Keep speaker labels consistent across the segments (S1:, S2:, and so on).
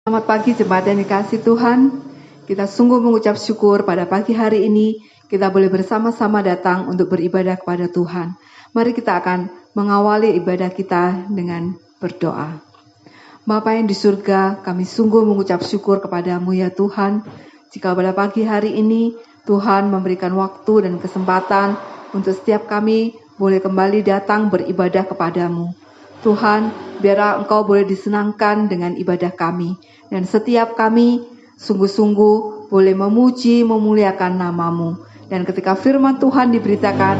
S1: Selamat pagi jemaat yang dikasihi Tuhan. Kita sungguh mengucap syukur pada pagi hari ini kita boleh bersama-sama datang untuk beribadah kepada Tuhan. Mari kita akan mengawali ibadah kita dengan berdoa. Bapa yang di surga, kami sungguh mengucap syukur kepadamu ya Tuhan. Jika pada pagi hari ini Tuhan memberikan waktu dan kesempatan untuk setiap kami boleh kembali datang beribadah kepadamu. Tuhan, biarlah Engkau boleh disenangkan dengan ibadah kami. Dan setiap kami sungguh-sungguh boleh memuji, memuliakan nama-Mu. Dan ketika firman Tuhan diberitakan,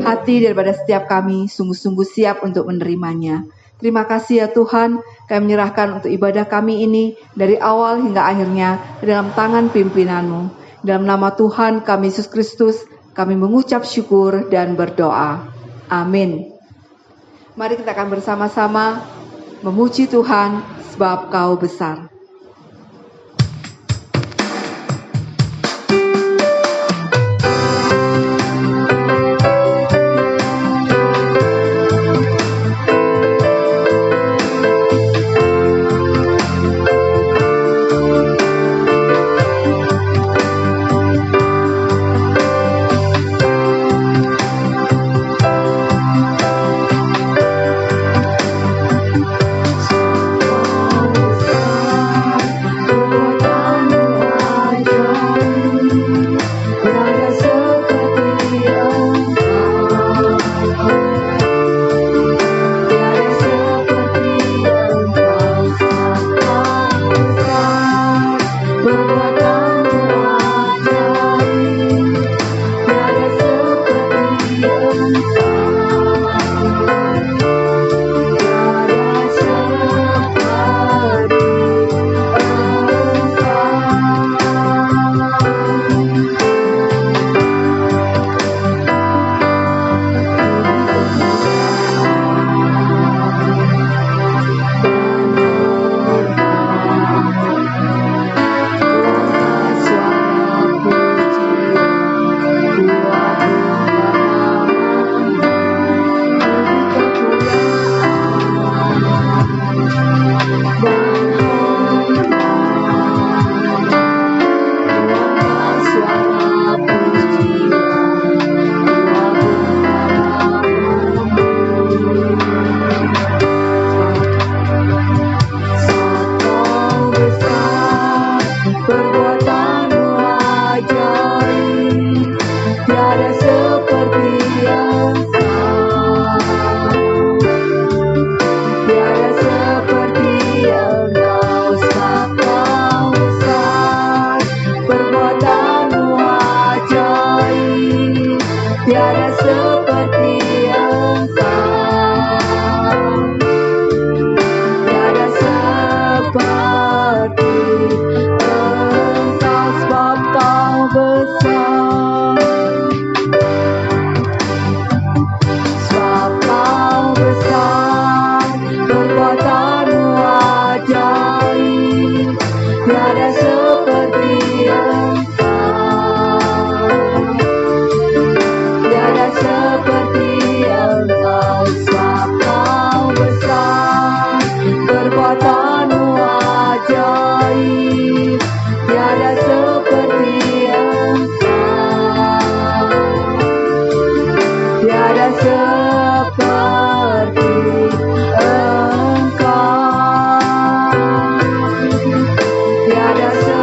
S1: hati daripada setiap kami sungguh-sungguh siap untuk menerimanya. Terima kasih ya Tuhan, kami menyerahkan untuk ibadah kami ini dari awal hingga akhirnya dalam tangan pimpinan-Mu. Dalam nama Tuhan kami Yesus Kristus, kami mengucap syukur dan berdoa. Amin. Mari kita akan bersama-sama memuji Tuhan sebab Kau besar.
S2: Tiada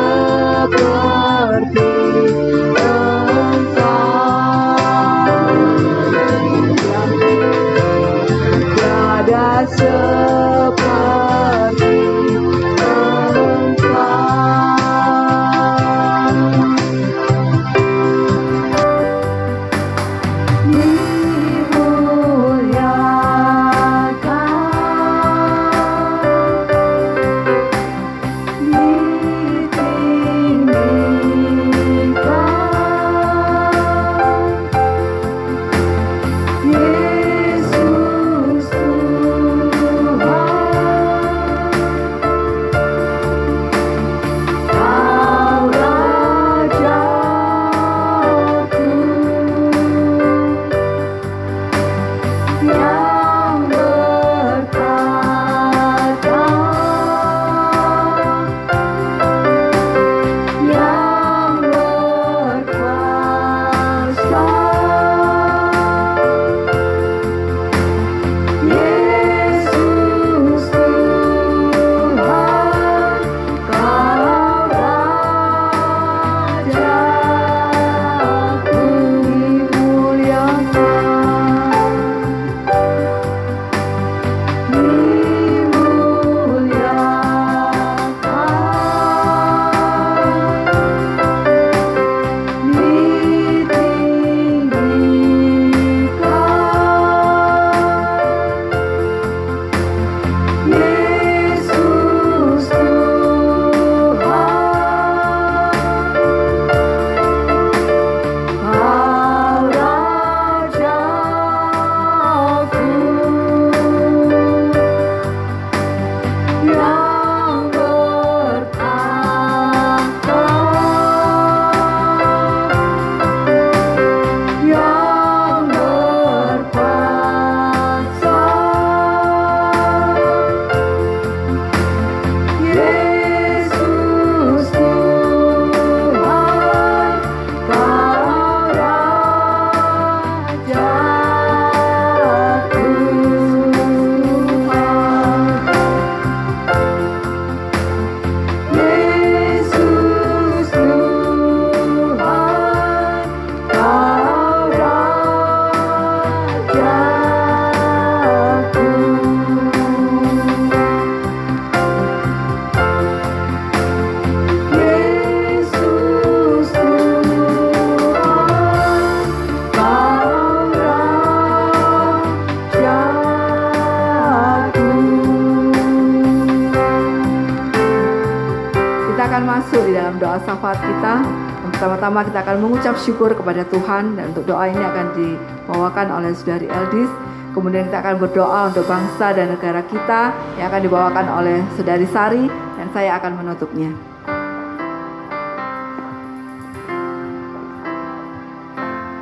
S1: Kita akan masuk di dalam doa syafaat kita. Pertama-tama kita akan mengucap syukur kepada Tuhan, dan untuk doa ini akan dibawakan oleh Saudari Eldis. Kemudian kita akan berdoa untuk bangsa dan negara kita yang akan dibawakan oleh Saudari Sari, dan saya akan menutupnya.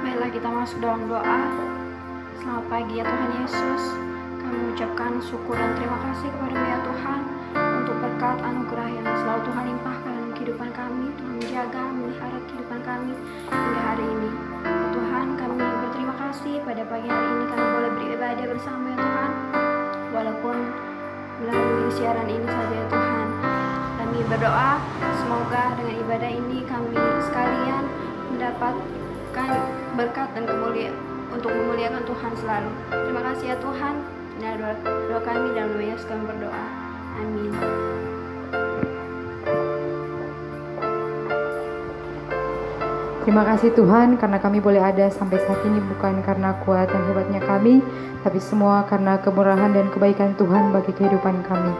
S2: Baiklah, kita masuk dalam doa. Selamat pagi ya Tuhan Yesus. Kami mengucapkan syukur dan terima kasih kepada-Mu ya Tuhan untuk berkat anugerah yang selalu Tuhan limpahkan dalam kehidupan kami. Tuhan menjaga, memelihara kehidupan kami hingga hari ini. Ya Tuhan, kami berterima kasih pada pagi hari ini kami boleh beribadah bersama ya Tuhan, walaupun melalui siaran ini saja ya Tuhan. Kami berdoa semoga dengan ibadah ini kami sekalian mendapatkan berkat dan kemuliaan untuk memuliakan Tuhan selalu. Terima kasih ya Tuhan. Ini adalah doa kami, dalam nama Yesus kami berdoa. Amin.
S3: Terima kasih Tuhan karena kami boleh ada sampai saat ini, bukan karena kuat dan hebatnya kami, tapi semua karena kemurahan dan kebaikan Tuhan bagi kehidupan kami.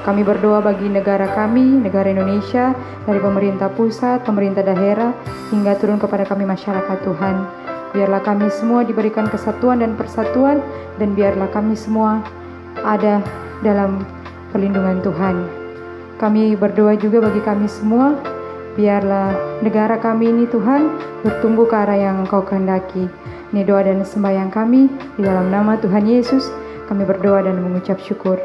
S3: Kami berdoa bagi negara kami, negara Indonesia, dari pemerintah pusat, pemerintah daerah, hingga turun kepada kami masyarakat Tuhan. Biarlah kami semua diberikan kesatuan dan persatuan, dan biarlah kami semua ada dalam perlindungan Tuhan. Kami berdoa juga bagi kami semua, biarlah negara kami ini Tuhan bertumbuh ke arah yang Engkau kehendaki. Ini doa dan sembahyang kami di dalam nama Tuhan Yesus. Kami berdoa dan mengucap syukur.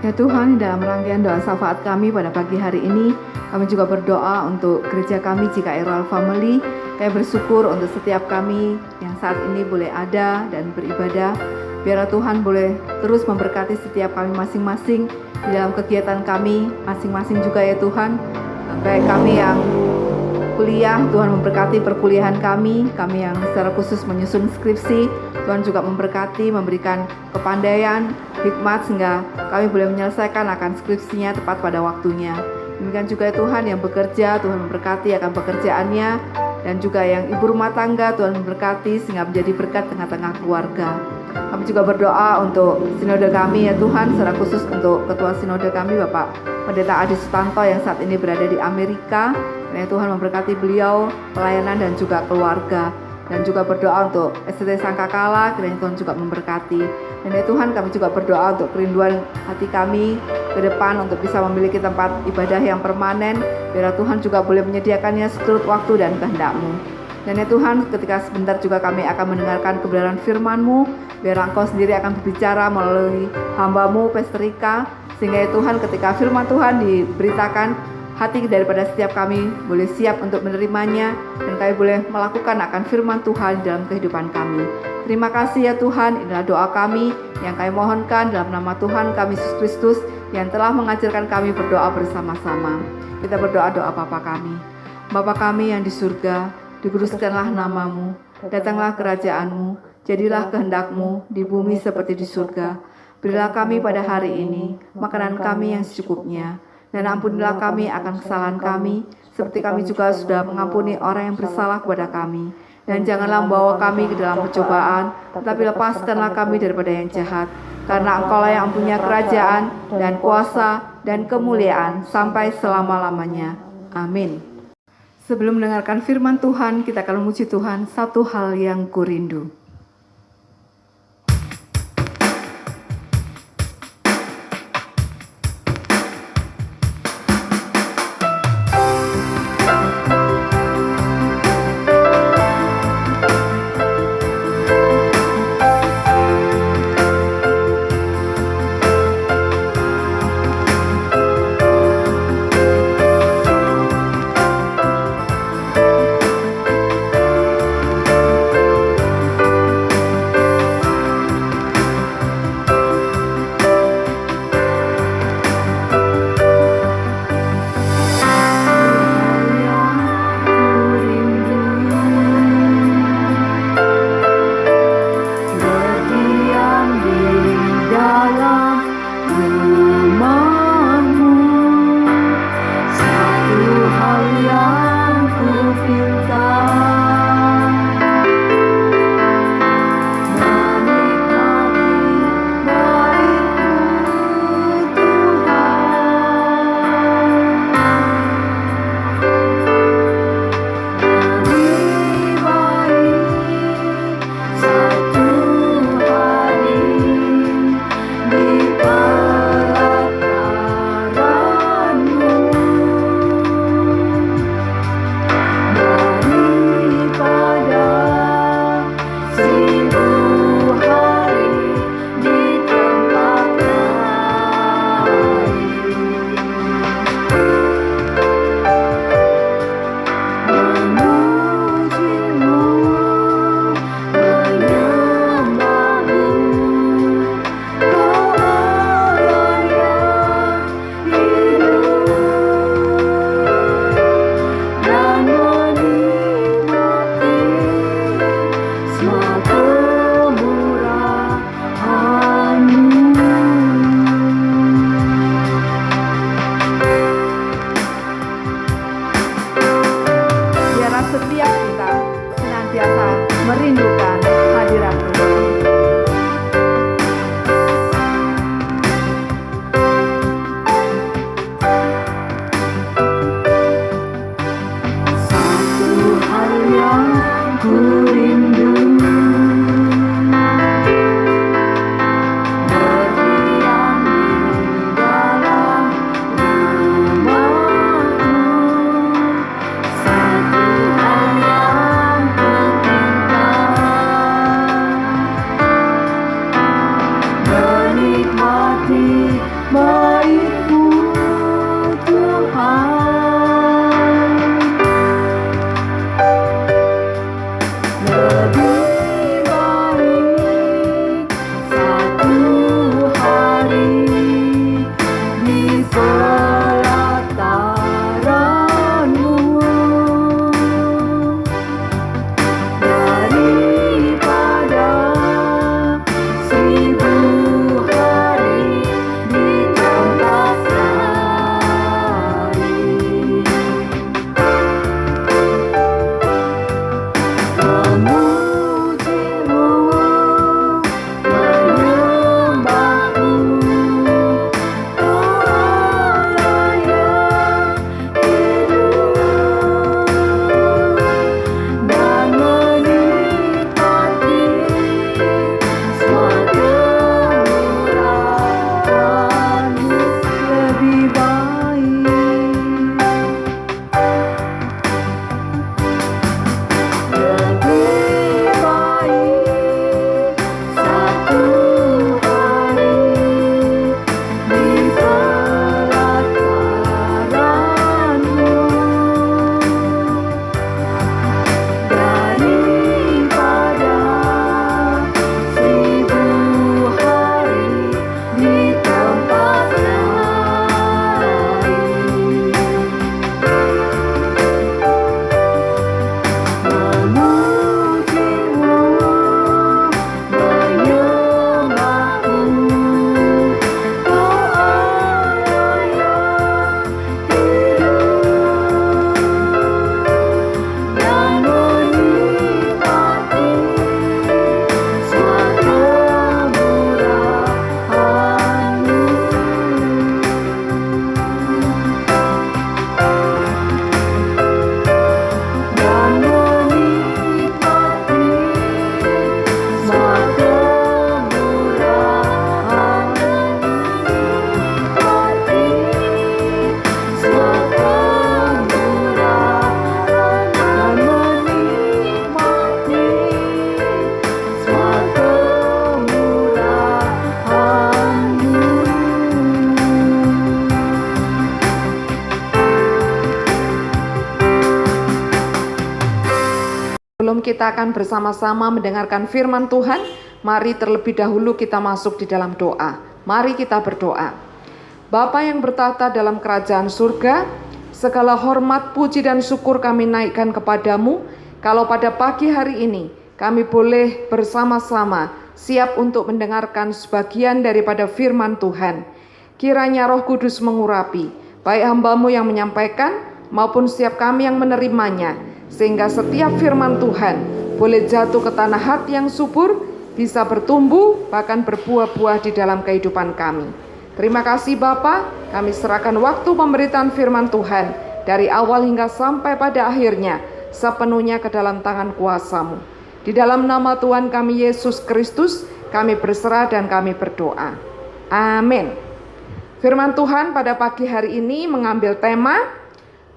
S1: Ya Tuhan, dalam rangkaian doa syafaat kami pada pagi hari ini, kami juga berdoa untuk gereja kami GKI Family. Kami bersyukur untuk setiap kami yang saat ini boleh ada dan beribadah. Biarlah Tuhan boleh terus memberkati setiap kami masing-masing di dalam kegiatan kami masing-masing juga ya Tuhan. Baik kami yang kuliah, Tuhan memberkati perkuliahan kami yang secara khusus menyusun skripsi, Tuhan juga memberkati, memberikan kepandaian, hikmat sehingga kami boleh menyelesaikan akan skripsinya tepat pada waktunya. Demikian juga ya Tuhan yang bekerja, Tuhan memberkati akan pekerjaannya, dan juga yang ibu rumah tangga, Tuhan memberkati sehingga menjadi berkat tengah-tengah keluarga. Kami juga berdoa untuk sinode kami ya Tuhan, secara khusus untuk ketua sinode kami Bapak Pendeta Adi Sutanto yang saat ini berada di Amerika. Ya Tuhan memberkati beliau, pelayanan dan juga keluarga. Dan juga berdoa untuk STT Sangkakala, kiranya Tuhan juga memberkati. Dan ya Tuhan, kami juga berdoa untuk kerinduan hati kami ke depan untuk bisa memiliki tempat ibadah yang permanen. Biar Tuhan juga boleh menyediakannya seturut waktu dan kehendak-Mu. Dan ya Tuhan, ketika sebentar juga kami akan mendengarkan kebenaran firman-Mu, biar Engkau sendiri akan berbicara melalui hamba-Mu, Pastor Rika, sehingga ya Tuhan, ketika firman Tuhan diberitakan, hati daripada setiap kami boleh siap untuk menerimanya, dan kami boleh melakukan akan firman Tuhan dalam kehidupan kami. Terima kasih ya Tuhan, inilah doa kami yang kami mohonkan dalam nama Tuhan kami Yesus Kristus yang telah mengajarkan kami berdoa bersama-sama. Kita berdoa doa Bapa kami. Bapa kami yang di surga, dikuduskanlah namamu, datanglah kerajaan-Mu, jadilah kehendak-Mu di bumi seperti di surga. Berilah kami pada hari ini makanan kami yang secukupnya, dan ampunilah kami akan kesalahan kami, seperti kami juga sudah mengampuni orang yang bersalah kepada kami. Dan janganlah membawa kami ke dalam pencobaan, tetapi lepaskanlah kami daripada yang jahat. Karena Engkau-lah yang punya kerajaan, dan kuasa, dan kemuliaan, sampai selama-lamanya. Amin. Sebelum mendengarkan firman Tuhan, kita akan memuji Tuhan, satu hal yang kurindu.
S3: baik-Mu Tuhan. Lebih baik satu hari di pelataran-Mu daripada 1000 hari di tempat lain. Memuji-Mu, menyembah-Mu, Allah yang hidup, dan menikmati semua kemurahan-Mu. Lebih baik, lebih baik satu hari di pelataran-Mu daripada 1000 hari di tempat lain. Memuji-Mu, menyembah-Mu, Allah yang hidup, dan menikmati semua kemurahan-Mu. Dan menikmati semua kemurahan-Mu. Menikmati semua kemurahan-Mu. Dan menikmati semua kemurahan-Mu.
S1: Sebelum kita akan bersama-sama mendengarkan firman Tuhan, mari terlebih dahulu kita masuk di dalam doa. Mari kita berdoa. Bapa yang bertata dalam kerajaan surga, segala hormat, puji dan syukur kami naikkan kepadamu. Kalau pada pagi hari ini kami boleh bersama-sama siap untuk mendengarkan sebagian daripada firman Tuhan. Kiranya Roh Kudus mengurapi, baik hamba-Mu yang menyampaikan maupun setiap kami yang menerimanya, sehingga setiap firman Tuhan boleh jatuh ke tanah hati yang subur, bisa bertumbuh, bahkan berbuah-buah di dalam kehidupan kami. Terima kasih Bapa, kami serahkan waktu pemberitaan firman Tuhan dari awal hingga sampai pada akhirnya, sepenuhnya ke dalam tangan kuasa-Mu. Di dalam nama Tuhan kami Yesus Kristus, kami berserah dan kami berdoa. Amin. Firman Tuhan pada pagi hari ini mengambil tema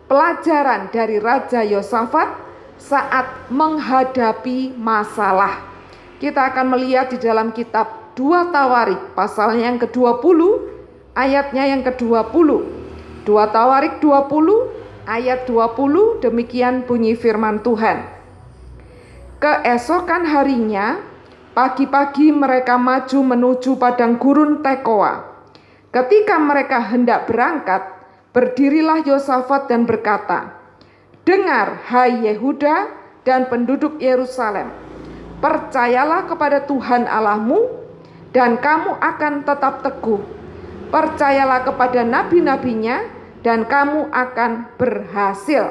S1: pelajaran dari Raja Yosafat saat menghadapi masalah. Kita akan melihat di dalam kitab 2 Tawarik pasalnya yang ke-20, ayatnya yang ke-20. 2 Tawarik 20 ayat 20, demikian bunyi firman Tuhan. Keesokan harinya, pagi-pagi mereka maju menuju padang gurun Tekoa. Ketika mereka hendak berangkat, berdirilah Yosafat dan berkata, "Dengar, hai Yehuda dan penduduk Yerusalem, percayalah kepada Tuhan Allahmu, dan kamu akan tetap teguh. Percayalah kepada nabi-nabinya, dan kamu akan berhasil."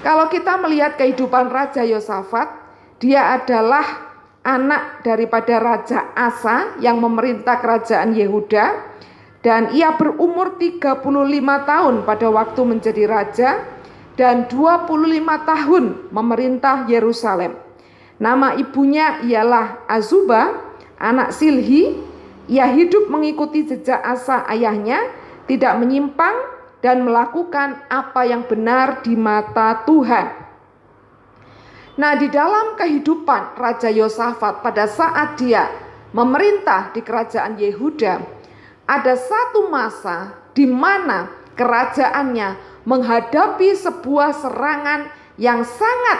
S1: Kalau kita melihat kehidupan Raja Yosafat, dia adalah anak daripada Raja Asa yang memerintah kerajaan Yehuda. Dan ia berumur 35 tahun pada waktu menjadi raja dan 25 tahun memerintah Yerusalem. Nama ibunya ialah Azuba, anak Silhi. Ia hidup mengikuti jejak Asa ayahnya, tidak menyimpang dan melakukan apa yang benar di mata Tuhan. Nah, di dalam kehidupan Raja Yosafat pada saat dia memerintah di kerajaan Yehuda,
S4: ada satu masa di mana kerajaannya menghadapi sebuah serangan yang sangat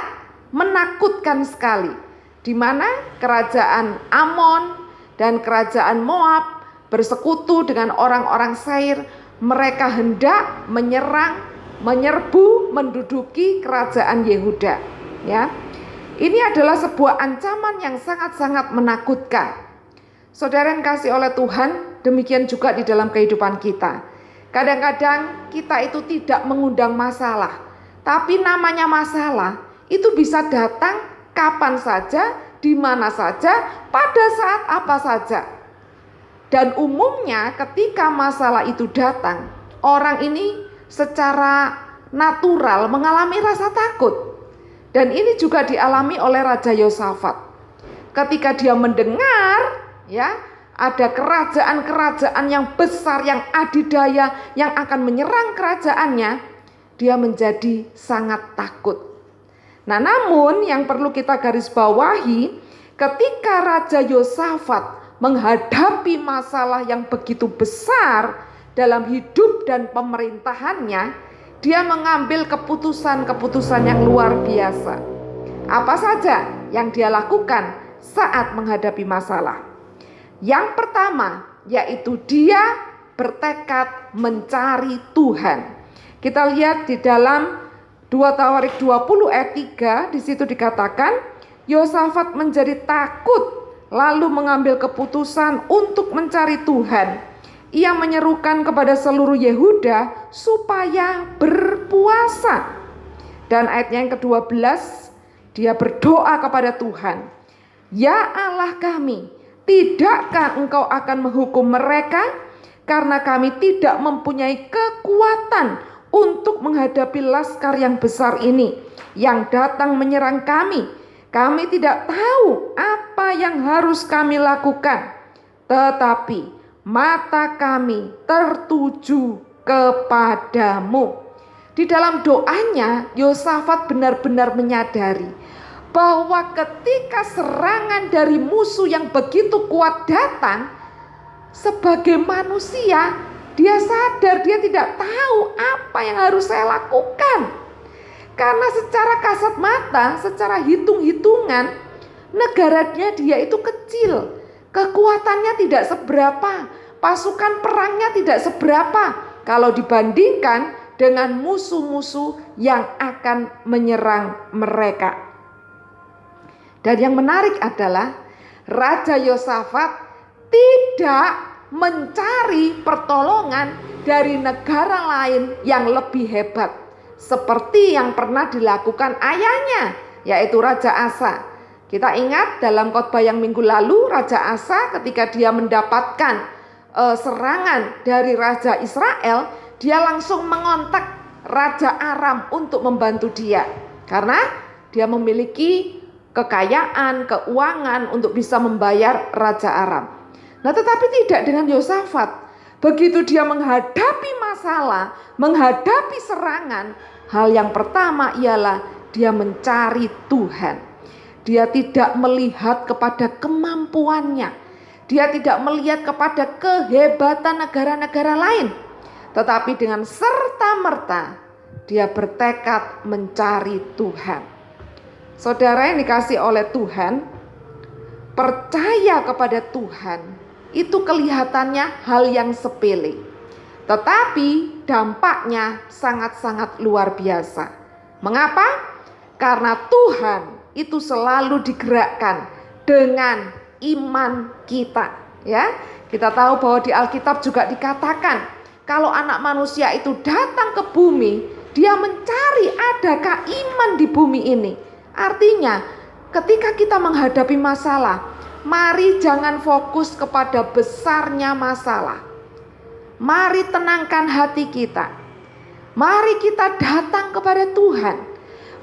S4: menakutkan sekali, di mana kerajaan Amon dan kerajaan Moab bersekutu dengan orang-orang Seir. Mereka hendak menyerbu, menduduki kerajaan Yehuda. Ya, ini adalah sebuah ancaman yang sangat-sangat menakutkan. Saudara yang kasih oleh Tuhan, demikian juga di dalam kehidupan kita. Kadang-kadang kita itu tidak mengundang masalah, tapi namanya masalah itu bisa datang kapan saja, di mana saja, pada saat apa saja. Dan umumnya ketika masalah itu datang, orang ini secara natural mengalami rasa takut. Dan ini juga dialami oleh Raja Yosafat. Ketika dia mendengar ya ada kerajaan-kerajaan yang besar, yang adidaya, yang akan menyerang kerajaannya, dia menjadi sangat takut. Nah, namun yang perlu kita garis bawahi, ketika Raja Yosafat menghadapi masalah yang begitu besar dalam hidup dan pemerintahannya, dia mengambil keputusan-keputusan yang luar biasa. Apa saja yang dia lakukan saat menghadapi masalah? Yang pertama, yaitu dia bertekad mencari Tuhan. Kita lihat di dalam 2 Tawarik 20 ayat 3, di situ dikatakan, Yosafat menjadi takut lalu mengambil keputusan untuk mencari Tuhan. Ia menyerukan kepada seluruh Yehuda supaya berpuasa. Dan ayatnya yang ke-12, dia berdoa kepada Tuhan, "Ya Allah kami, tidakkah Engkau akan menghukum mereka? Karena kami tidak mempunyai kekuatan untuk menghadapi laskar yang besar ini yang datang menyerang kami. Kami tidak tahu apa yang harus kami lakukan, tetapi mata kami tertuju kepadamu." Di dalam doanya, Yosafat benar-benar menyadari bahwa ketika serangan dari musuh yang begitu kuat datang, sebagai manusia, dia sadar dia tidak tahu apa yang harus saya lakukan. Karena secara kasat mata, secara hitung-hitungan, negaranya dia itu kecil, kekuatannya tidak seberapa, pasukan perangnya tidak seberapa kalau dibandingkan dengan musuh-musuh yang akan menyerang mereka. Dan yang menarik adalah Raja Yosafat tidak mencari pertolongan dari negara lain yang lebih hebat, seperti yang pernah dilakukan ayahnya, yaitu Raja Asa. Kita ingat dalam khotbah yang minggu lalu, Raja Asa ketika dia mendapatkan serangan dari Raja Israel, dia langsung mengontak Raja Aram untuk membantu dia. Karena dia memiliki kekayaan, keuangan untuk bisa membayar Raja Aram. Nah, tetapi tidak dengan Yosafat. Begitu dia menghadapi masalah, menghadapi serangan, hal yang pertama ialah dia mencari Tuhan. Dia tidak melihat kepada kemampuannya. Dia tidak melihat kepada kehebatan negara-negara lain. Tetapi dengan serta-merta dia bertekad mencari Tuhan. Saudara yang dikasih oleh Tuhan, percaya kepada Tuhan itu kelihatannya hal yang sepele, tetapi dampaknya sangat-sangat luar biasa. Mengapa? Karena Tuhan itu selalu digerakkan dengan iman kita. Ya, kita tahu bahwa di Alkitab juga dikatakan, kalau anak manusia itu datang ke bumi, dia mencari adakah iman di bumi ini. Artinya, ketika kita menghadapi masalah, mari jangan fokus kepada besarnya masalah. Mari tenangkan hati kita. Mari kita datang kepada Tuhan.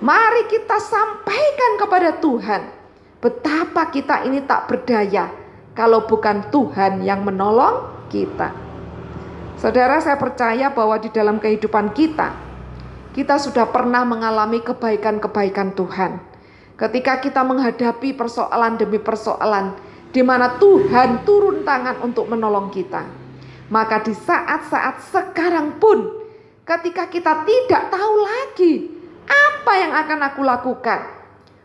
S4: Mari kita sampaikan kepada Tuhan betapa kita ini tak berdaya kalau bukan Tuhan yang menolong kita. Saudara, saya percaya bahwa di dalam kehidupan kita sudah pernah mengalami kebaikan-kebaikan Tuhan. Ketika kita menghadapi persoalan demi persoalan, di mana Tuhan turun tangan untuk menolong kita. Maka di saat-saat sekarang pun, ketika kita tidak tahu lagi apa yang akan aku lakukan,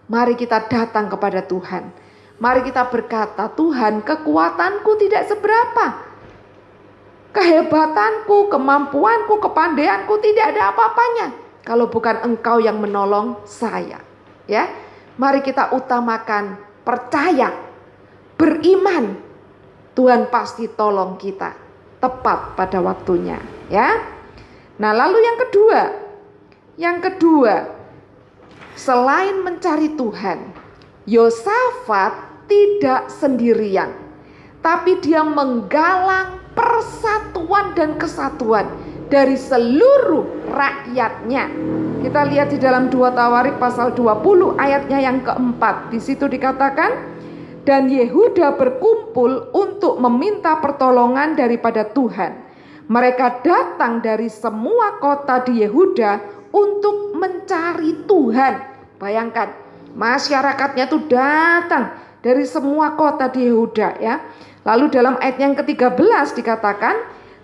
S4: mari kita datang kepada Tuhan. Mari kita berkata, Tuhan, kekuatanku tidak seberapa. Kehebatanku, kemampuanku, kepandaianku tidak ada apa-apanya kalau bukan Engkau yang menolong saya. Ya, mari kita utamakan percaya, beriman. Tuhan pasti tolong kita tepat pada waktunya, ya. Nah, lalu yang kedua, selain mencari Tuhan, Yosafat tidak sendirian, tapi dia menggalang persatuan dan kesatuan dari seluruh rakyatnya. Kita lihat di dalam 2 Tawarik pasal 20 ayatnya yang keempat. Di situ dikatakan, dan Yehuda berkumpul untuk meminta pertolongan daripada Tuhan. Mereka datang dari semua kota di Yehuda untuk mencari Tuhan. Bayangkan, masyarakatnya itu datang dari semua kota di Yehuda, ya. Lalu dalam ayat yang ke-13 dikatakan,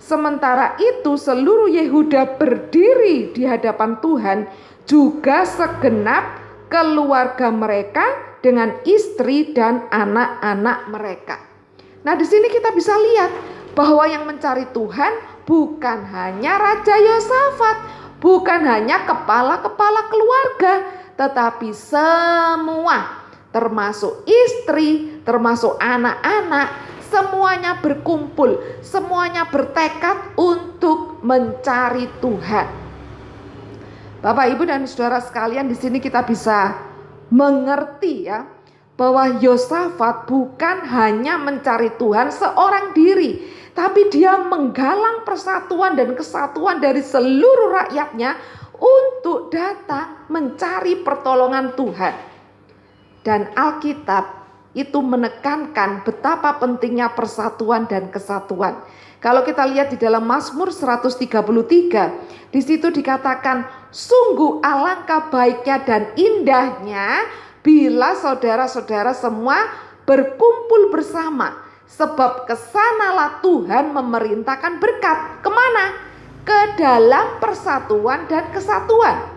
S4: sementara itu seluruh Yehuda berdiri di hadapan Tuhan, juga segenap keluarga mereka dengan istri dan anak-anak mereka. Nah, di sini kita bisa lihat bahwa yang mencari Tuhan bukan hanya Raja Yosafat, bukan hanya kepala-kepala keluarga, tetapi semua, termasuk istri, termasuk anak-anak, semuanya berkumpul, semuanya bertekad untuk mencari Tuhan. Bapak, Ibu, dan saudara sekalian, di sini kita bisa mengerti, ya, bahwa Yosafat bukan hanya mencari Tuhan seorang diri, tapi dia menggalang persatuan dan kesatuan dari seluruh rakyatnya untuk datang mencari pertolongan Tuhan. Dan Alkitab itu menekankan betapa pentingnya persatuan dan kesatuan. Kalau kita lihat di dalam Mazmur 133, di situ dikatakan, sungguh alangkah baiknya dan indahnya bila saudara-saudara semua berkumpul bersama, sebab kesanalah Tuhan memerintahkan berkat. Kemana? Ke dalam persatuan dan kesatuan.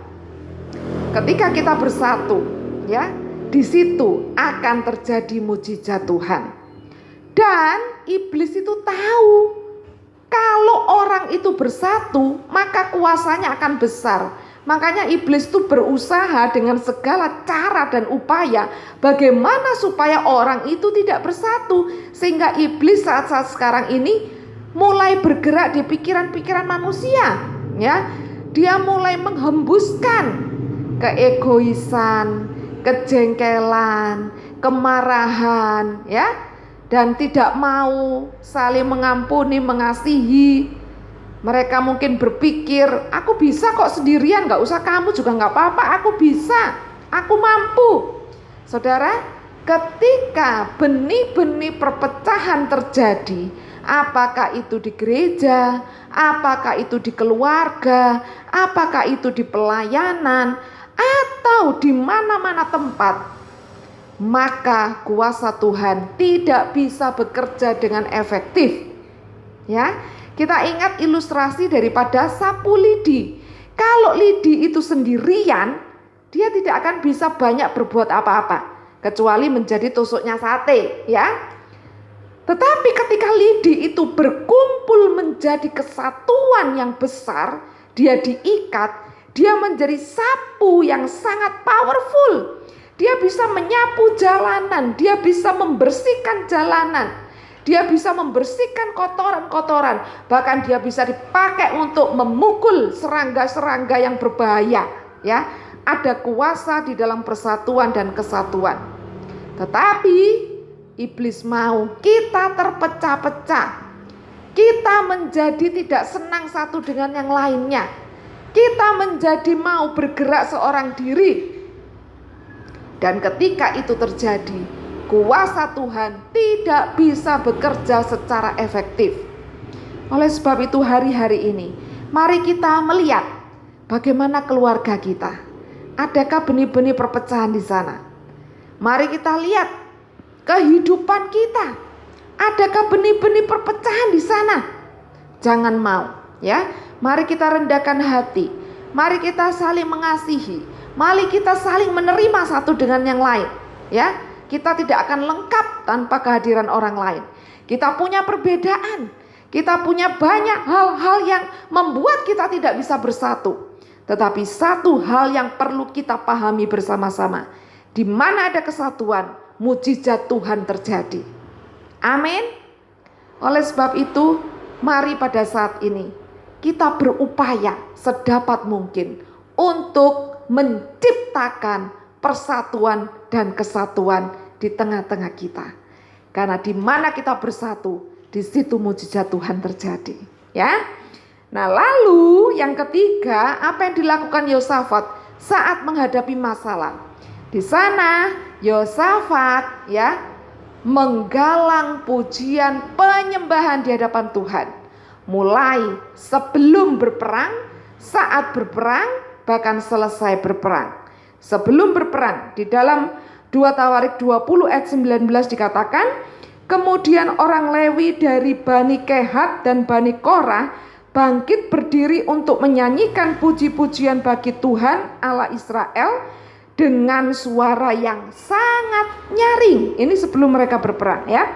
S4: Ketika kita bersatu, ya, di situ akan terjadi mujizat Tuhan. Dan iblis itu tahu kalau orang itu bersatu, maka kuasanya akan besar. Makanya iblis itu berusaha dengan segala cara dan upaya bagaimana supaya orang itu tidak bersatu. Sehingga iblis saat-saat sekarang ini mulai bergerak di pikiran-pikiran manusia, ya. Dia mulai menghembuskan keegoisan, kejengkelan, kemarahan, ya, dan tidak mau saling mengampuni, mengasihi. Mereka mungkin berpikir, aku bisa kok sendirian, gak usah kamu juga gak apa-apa, aku bisa, aku mampu. Saudara, ketika benih-benih perpecahan terjadi, apakah itu di gereja, apakah itu di keluarga, apakah itu di pelayanan, atau di mana-mana tempat, maka kuasa Tuhan tidak bisa bekerja dengan efektif. Ya, kita ingat ilustrasi daripada sapu lidi. Kalau lidi itu sendirian, dia tidak akan bisa banyak berbuat apa-apa, kecuali menjadi tusuknya sate, ya. Tetapi ketika lidi itu berkumpul menjadi kesatuan yang besar, dia diikat, dia menjadi sapu yang sangat powerful. Dia bisa menyapu jalanan, dia bisa membersihkan jalanan, dia bisa membersihkan kotoran-kotoran, bahkan dia bisa dipakai untuk memukul serangga-serangga yang berbahaya, ya. Ada kuasa di dalam persatuan dan kesatuan. Tetapi iblis mau kita terpecah-pecah. Kita menjadi tidak senang satu dengan yang lainnya. Kita menjadi mau bergerak seorang diri. Dan ketika itu terjadi, kuasa Tuhan tidak bisa bekerja secara efektif. Oleh sebab itu hari-hari ini, mari kita melihat bagaimana keluarga kita. Adakah benih-benih perpecahan di sana? Mari kita lihat kehidupan kita. Adakah benih-benih perpecahan di sana? Jangan mau, ya. Mari kita rendahkan hati. Mari kita saling mengasihi. Mari kita saling menerima satu dengan yang lain, ya. Kita tidak akan lengkap tanpa kehadiran orang lain. Kita punya perbedaan. Kita punya banyak hal-hal yang membuat kita tidak bisa bersatu. Tetapi satu hal yang perlu kita pahami bersama-sama. Di mana ada kesatuan, mujizat Tuhan terjadi. Amin. Oleh sebab itu, mari pada saat ini kita berupaya sedapat mungkin untuk menciptakan persatuan dan kesatuan di tengah-tengah kita. Karena di mana kita bersatu, di situ mujizat Tuhan terjadi, ya. Nah, lalu yang ketiga, apa yang dilakukan Yosafat saat menghadapi masalah? Di sana Yosafat, ya, menggalang pujian penyembahan di hadapan Tuhan. Mulai sebelum berperang, saat berperang, bahkan selesai berperang. Sebelum berperang, di dalam 2 Tawarik 20 ayat 19 dikatakan, kemudian orang Lewi dari Bani Kehat dan Bani Korah bangkit berdiri untuk menyanyikan puji-pujian bagi Tuhan Allah Israel dengan suara yang sangat nyaring. Ini sebelum mereka berperang, ya.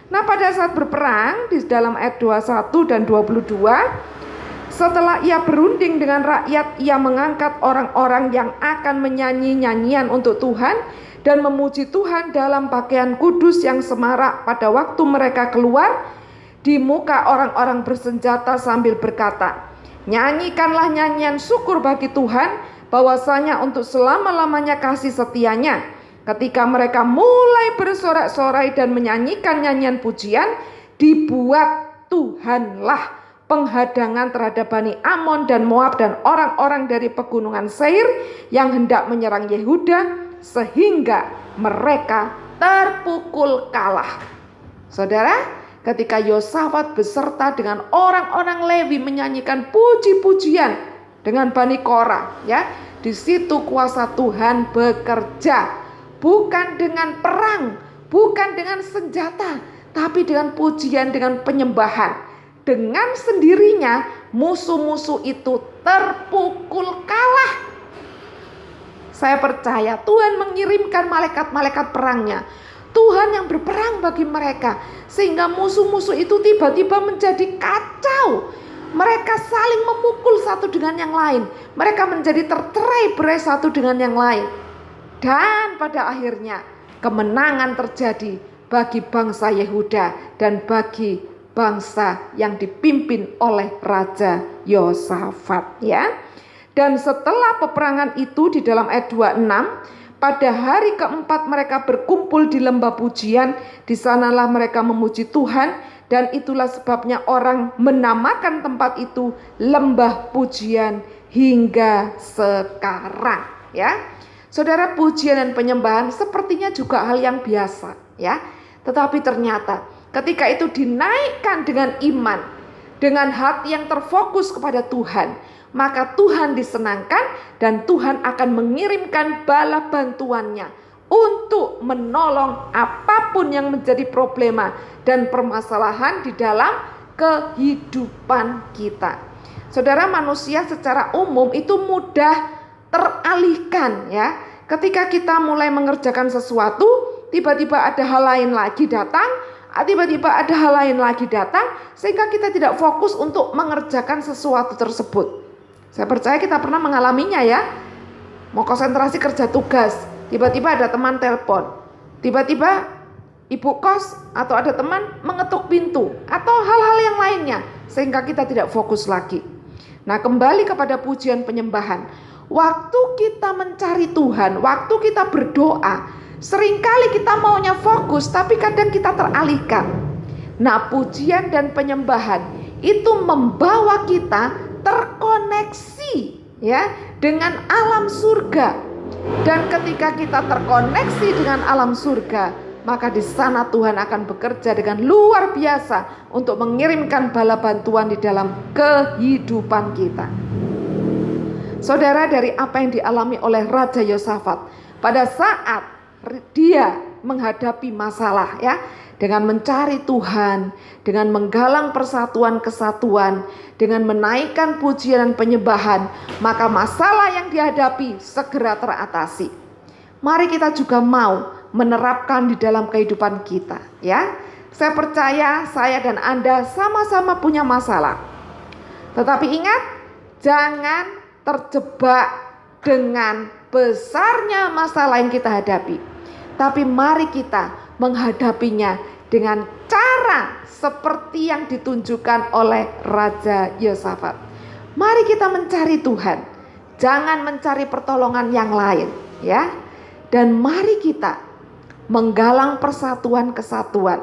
S4: Nah, pada saat berperang di dalam ayat 21 dan 22, setelah ia berunding dengan rakyat, ia mengangkat orang-orang yang akan menyanyi nyanyian untuk Tuhan dan memuji Tuhan dalam pakaian kudus yang semarak pada waktu mereka keluar di muka orang-orang bersenjata sambil berkata, nyanyikanlah nyanyian syukur bagi Tuhan, bahwasanya untuk selama-lamanya kasih setianya. Ketika mereka mulai bersorak-sorai dan menyanyikan nyanyian pujian, dibuat Tuhanlah penghadangan terhadap Bani Amon dan Moab dan orang-orang dari pegunungan Seir yang hendak menyerang Yehuda, sehingga mereka terpukul kalah. Saudara, ketika Yosafat beserta dengan orang-orang Lewi menyanyikan puji-pujian dengan Bani Korah, ya, di situ kuasa Tuhan bekerja, bukan dengan perang, bukan dengan senjata, tapi dengan pujian, dengan penyembahan. Dengan sendirinya musuh-musuh itu terpukul kalah. Saya percaya Tuhan mengirimkan malaikat-malaikat perangnya. Tuhan yang berperang bagi mereka, sehingga musuh-musuh itu tiba-tiba menjadi kacau. Mereka saling memukul satu dengan yang lain. Mereka menjadi tercerai-berai satu dengan yang lain. Dan pada akhirnya kemenangan terjadi bagi bangsa Yehuda dan bagi bangsa yang dipimpin oleh Raja Yosafat, ya. Dan setelah peperangan itu di dalam ayat 26, pada hari keempat mereka berkumpul di lembah pujian. Di sanalah mereka memuji Tuhan, dan itulah sebabnya orang menamakan tempat itu lembah pujian hingga sekarang, ya. Saudara, pujian dan penyembahan sepertinya juga hal yang biasa, ya. Tetapi ternyata ketika itu dinaikkan dengan iman, dengan hati yang terfokus kepada Tuhan, maka Tuhan disenangkan dan Tuhan akan mengirimkan bala bantuannya untuk menolong apapun yang menjadi problema dan permasalahan di dalam kehidupan kita. Saudara, manusia secara umum itu mudah teralihkan, ya. Ketika kita mulai mengerjakan sesuatu, tiba-tiba ada hal lain lagi datang, sehingga kita tidak fokus untuk mengerjakan sesuatu tersebut. Saya percaya kita pernah mengalaminya, ya. Mau konsentrasi kerja tugas, tiba-tiba ada teman telepon, tiba-tiba ibu kos atau ada teman mengetuk pintu, atau hal-hal yang lainnya, sehingga kita tidak fokus lagi. Nah, kembali kepada pujian penyembahan. Waktu kita mencari Tuhan, waktu kita berdoa, seringkali kita maunya fokus, tapi kadang kita teralihkan. Nah, pujian dan penyembahan itu membawa kita terkoneksi, ya, dengan alam surga. Dan ketika kita terkoneksi dengan alam surga, maka di sana Tuhan akan bekerja dengan luar biasa untuk mengirimkan bala bantuan di dalam kehidupan kita. Saudara, dari apa yang dialami oleh Raja Yosafat pada saat dia menghadapi masalah ya, dengan mencari Tuhan, dengan menggalang persatuan kesatuan, dengan menaikkan pujian dan penyembahan, maka masalah yang dihadapi segera teratasi. Mari kita juga mau menerapkan di dalam kehidupan kita ya. Saya percaya saya dan Anda sama-sama punya masalah. Tetapi ingat, jangan terjebak dengan besarnya masalah yang kita hadapi. Tapi mari kita menghadapinya dengan cara seperti yang ditunjukkan oleh Raja Yosafat. Mari kita mencari Tuhan, jangan mencari pertolongan yang lain ya. Dan mari kita menggalang persatuan kesatuan.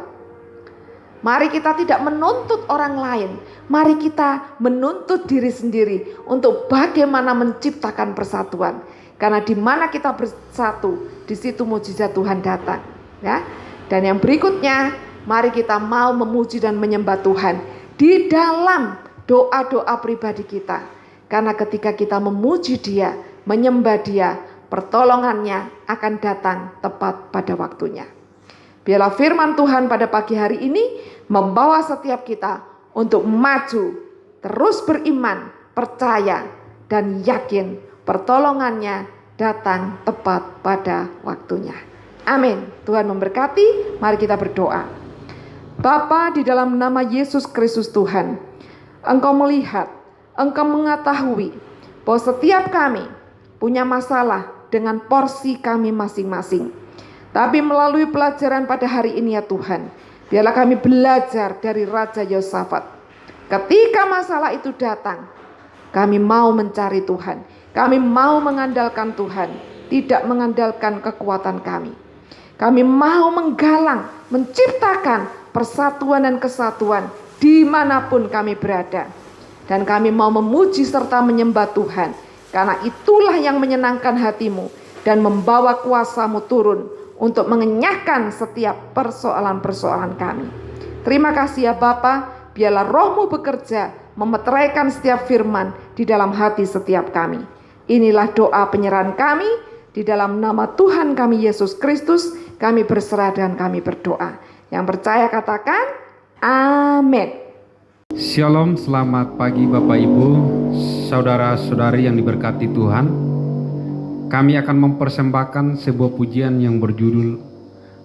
S4: Mari kita tidak menuntut orang lain, mari kita menuntut diri sendiri untuk bagaimana menciptakan persatuan. Karena di mana kita bersatu, di situ mujizat Tuhan datang ya. Dan yang berikutnya, mari kita mau memuji dan menyembah Tuhan di dalam doa-doa pribadi kita. Karena ketika kita memuji Dia, menyembah Dia, pertolongannya akan datang tepat pada waktunya. Biarlah firman Tuhan pada pagi hari ini membawa setiap kita untuk maju, terus beriman, percaya, dan yakin pertolongannya datang tepat pada waktunya. Amin. Tuhan memberkati. Mari kita berdoa. Bapa, di dalam nama Yesus Kristus Tuhan, Engkau melihat, Engkau mengetahui bahwa setiap kami punya masalah dengan porsi kami masing-masing. Tapi melalui pelajaran pada hari ini ya Tuhan, biarlah kami belajar dari Raja Yosafat. Ketika masalah itu datang, kami mau mencari Tuhan, kami mau mengandalkan Tuhan, tidak mengandalkan kekuatan kami. Kami mau menggalang, menciptakan persatuan dan kesatuan dimanapun kami berada. Dan kami mau memuji serta menyembah Tuhan, karena itulah yang menyenangkan hatimu dan membawa kuasa-Mu turun untuk mengenyahkan setiap persoalan-persoalan kami. Terima kasih ya Bapa, biarlah Roh-Mu bekerja, memeteraikan setiap firman di dalam hati setiap kami. Inilah doa penyerahan kami, di dalam nama Tuhan kami Yesus Kristus, kami berserah dan kami berdoa. Yang percaya katakan, amin.
S5: Shalom, selamat pagi Bapak Ibu, saudara-saudari yang diberkati Tuhan. Kami akan mempersembahkan sebuah pujian yang berjudul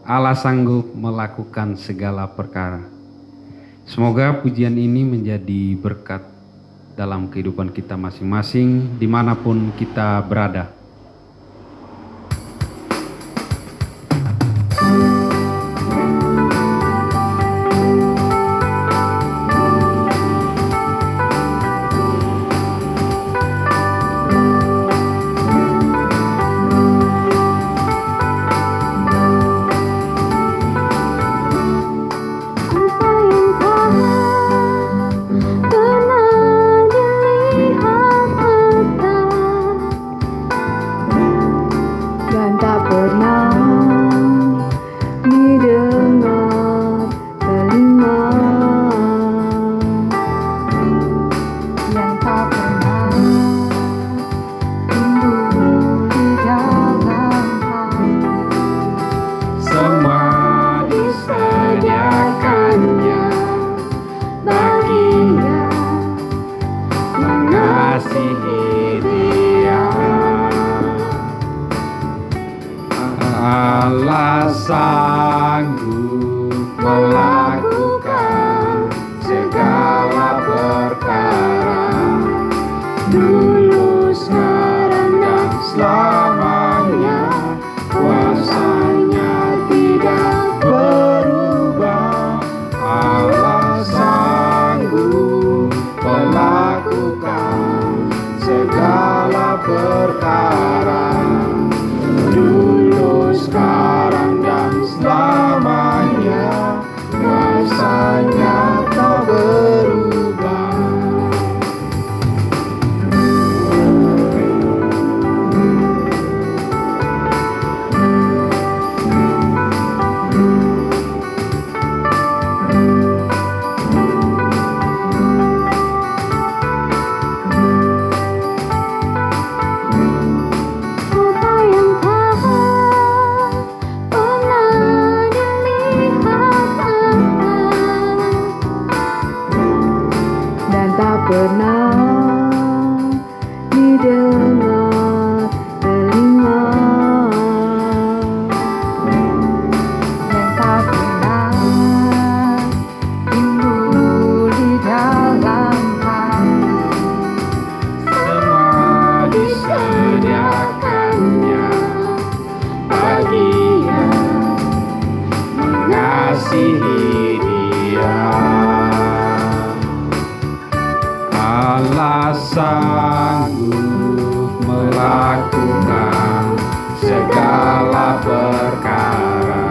S5: Allah sanggup melakukan segala perkara. Semoga pujian ini menjadi berkat dalam kehidupan kita masing-masing dimanapun kita berada.
S6: Dulu, sekarang, dan selamanya.
S1: pernah didengar telinga,
S3: yang tak pernah timbul di dalam hati.
S5: Semua disediakannya bagi yang mengasihi Dia. Allah sanggup melakukan segala perkara,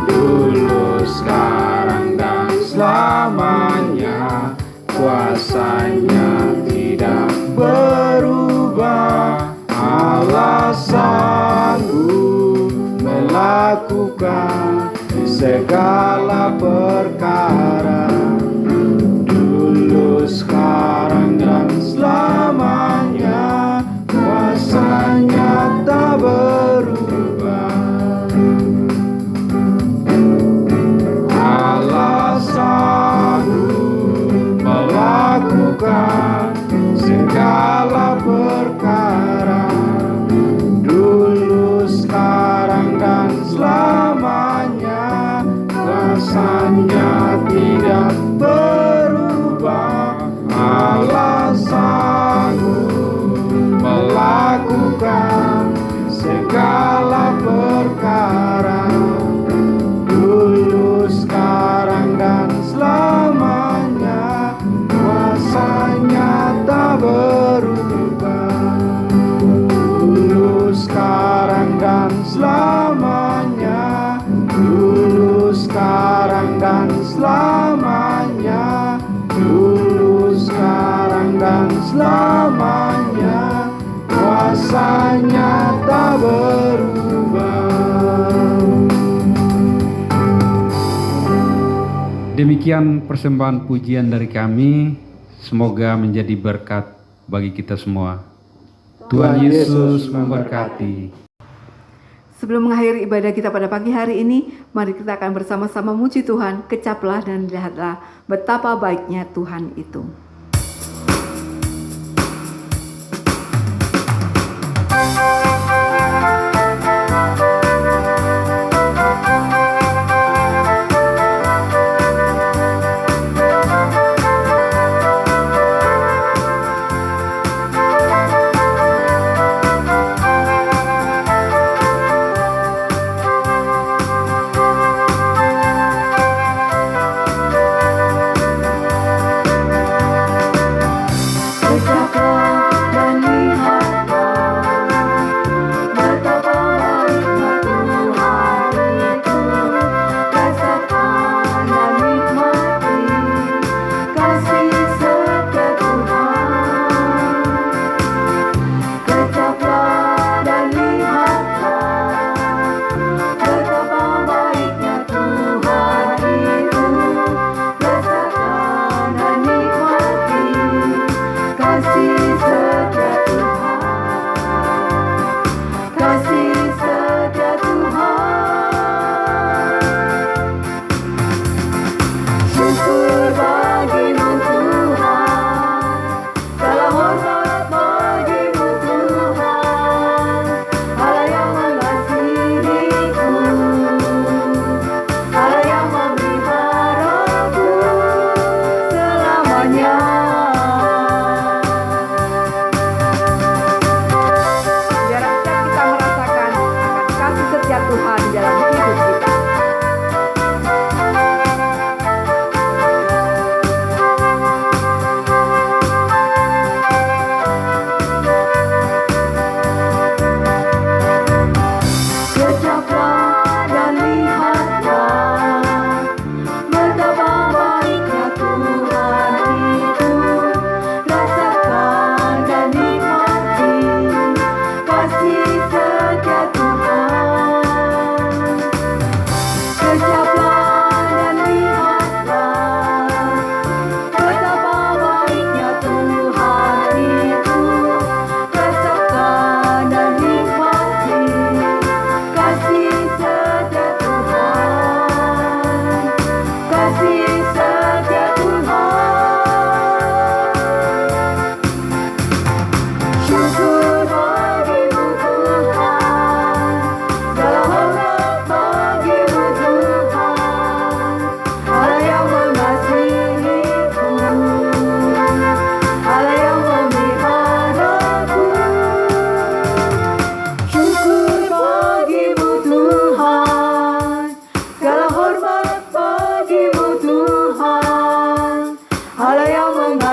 S5: dulu, sekarang, dan selamanya. Kuasanya tidak berubah. Allah sanggup melakukan segala perkara, dulu, sekarang, dan selamanya. Kuasanya tak berubah. Allah sanggup melakukan segala perkara, dulu, sekarang, dan selamanya. Kuasanya tidak berubah. Allah sanggup melakukan segala perkara, dulu, sekarang, dan selamanya. Kuasanya tak berubah, dulu, sekarang, dan selamanya. Dulu, sekarang, dan selamanya. Dulu, sekarang, dan selamanya. Kuasanya tak berubah. Demikian persembahan pujian dari kami, semoga menjadi berkat bagi kita semua. Tuhan Yesus memberkati.
S1: Sebelum mengakhiri ibadah kita pada pagi hari ini, mari kita akan bersama-sama muji Tuhan, kecaplah dan lihatlah betapa baiknya Tuhan itu.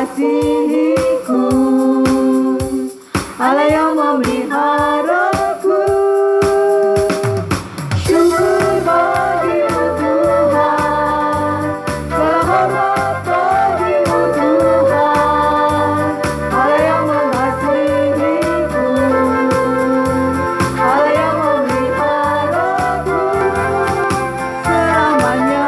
S1: mengasihiku, Allah yang memeliharaku. Syukur bagimu Tuhan, segala hormat bagimu Tuhan, Allah yang mengasihiku, Allah yang memeliharaku selamanya.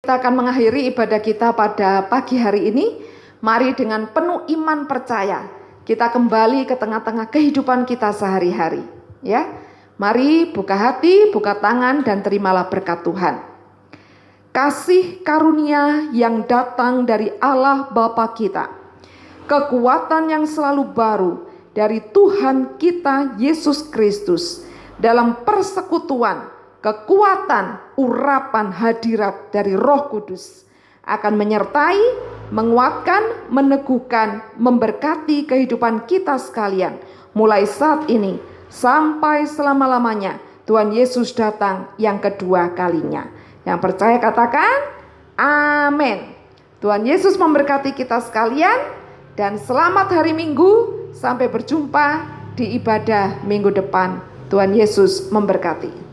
S4: Kita akan mengakhiri ibadah kita pada pagi hari ini. Mari dengan penuh iman percaya kita kembali ke tengah-tengah kehidupan kita sehari-hari, ya. Mari buka hati, buka tangan, dan terimalah berkat Tuhan. Kasih karunia yang datang dari Allah Bapa kita, kekuatan yang selalu baru dari Tuhan kita Yesus Kristus, dalam persekutuan, kekuatan, urapan hadirat dari Roh Kudus akan menyertai, menguatkan, meneguhkan, memberkati kehidupan kita sekalian mulai saat ini sampai selama-lamanya Tuhan Yesus datang yang kedua kalinya. Yang percaya katakan amin. Tuhan Yesus memberkati kita sekalian, dan selamat hari Minggu. Sampai berjumpa di ibadah minggu depan. Tuhan Yesus memberkati.